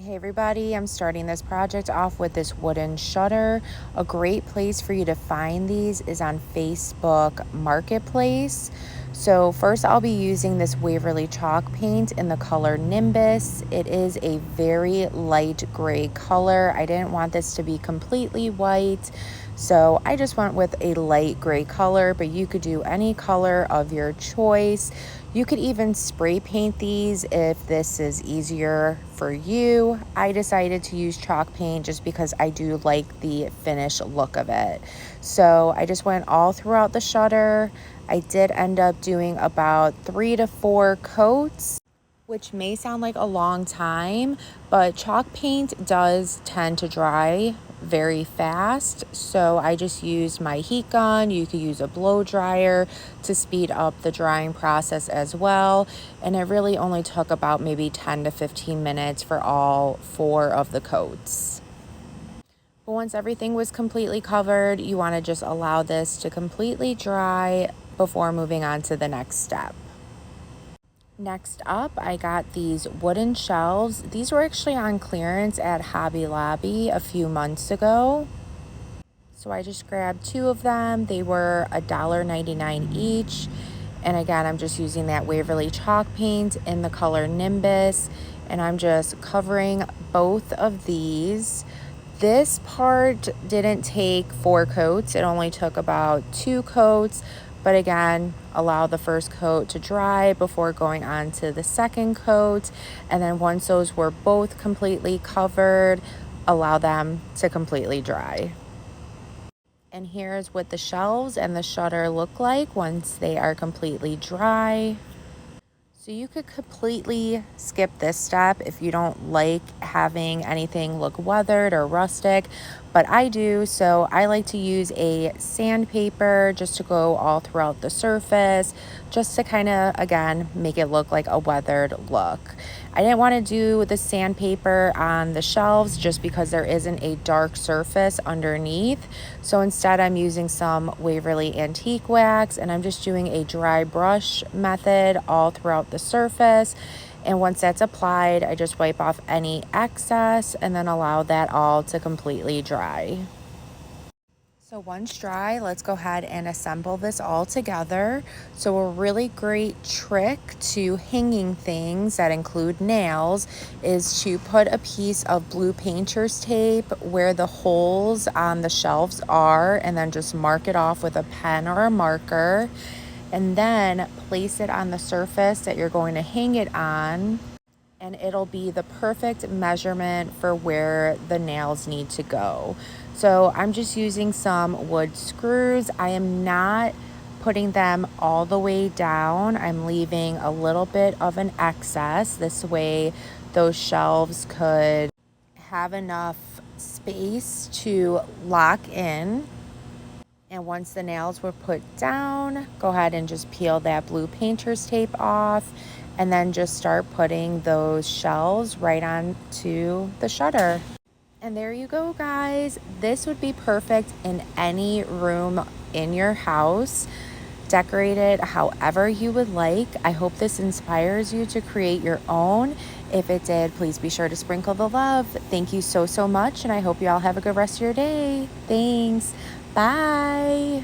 Hey everybody, I'm starting this project off with this wooden shutter. A great place for you to find these is on Facebook Marketplace. So first I'll be using this Waverly chalk paint in the color Nimbus. It is a very light gray color. I didn't want this to be completely white, so I just went with a light gray color, but you could do any color of your choice. You could even spray paint these if this is easier for you. I decided to use chalk paint just because I do like the finished look of it. So I just went all throughout the shutter. I did end up doing about 3 to 4 coats, which may sound like a long time, but chalk paint does tend to dry very fast. So I just used my heat gun. You could use a blow dryer to speed up the drying process as well. And it really only took about maybe 10 to 15 minutes for all 4 of the coats. But once everything was completely covered, you want to just allow this to completely dry before moving on to the next step. Next up, I got these wooden shelves. These were actually on clearance at Hobby Lobby a few months ago. So I just grabbed 2 of them. They were $1.99 each. And again, I'm just using that Waverly chalk paint in the color Nimbus. And I'm just covering both of these. This part didn't take 4 coats. It only took about 2 coats. But again, allow the first coat to dry before going on to the second coat. And then once those were both completely covered, allow them to completely dry. And here's what the shelves and the shutter look like once they are completely dry. So you could completely skip this step if you don't like having anything look weathered or rustic, but I do. So I like to use a sandpaper just to go all throughout the surface, just to kind of, again, make it look like a weathered look. I didn't want to do the sandpaper on the shelves just because there isn't a dark surface underneath. So instead I'm using some Waverly Antique Wax, and I'm just doing a dry brush method all throughout the surface. And once that's applied, I just wipe off any excess and then allow that all to completely dry. So once dry, let's go ahead and assemble this all together. So a really great trick to hanging things that include nails is to put a piece of blue painter's tape where the holes on the shelves are, and then just mark it off with a pen or a marker, and then place it on the surface that you're going to hang it on. And it'll be the perfect measurement for where the nails need to go. So I'm just using some wood screws. I am not putting them all the way down. I'm leaving a little bit of an excess. This way those shelves could have enough space to lock in. And once the nails were put down, go ahead and just peel that blue painter's tape off, and then just start putting those shelves right onto the shutter. And there you go, guys. This would be perfect in any room in your house. Decorate it however you would like. I hope this inspires you to create your own. If it did, please be sure to sprinkle the love. Thank you so much, and I hope you all have a good rest of your day. Thanks. Bye.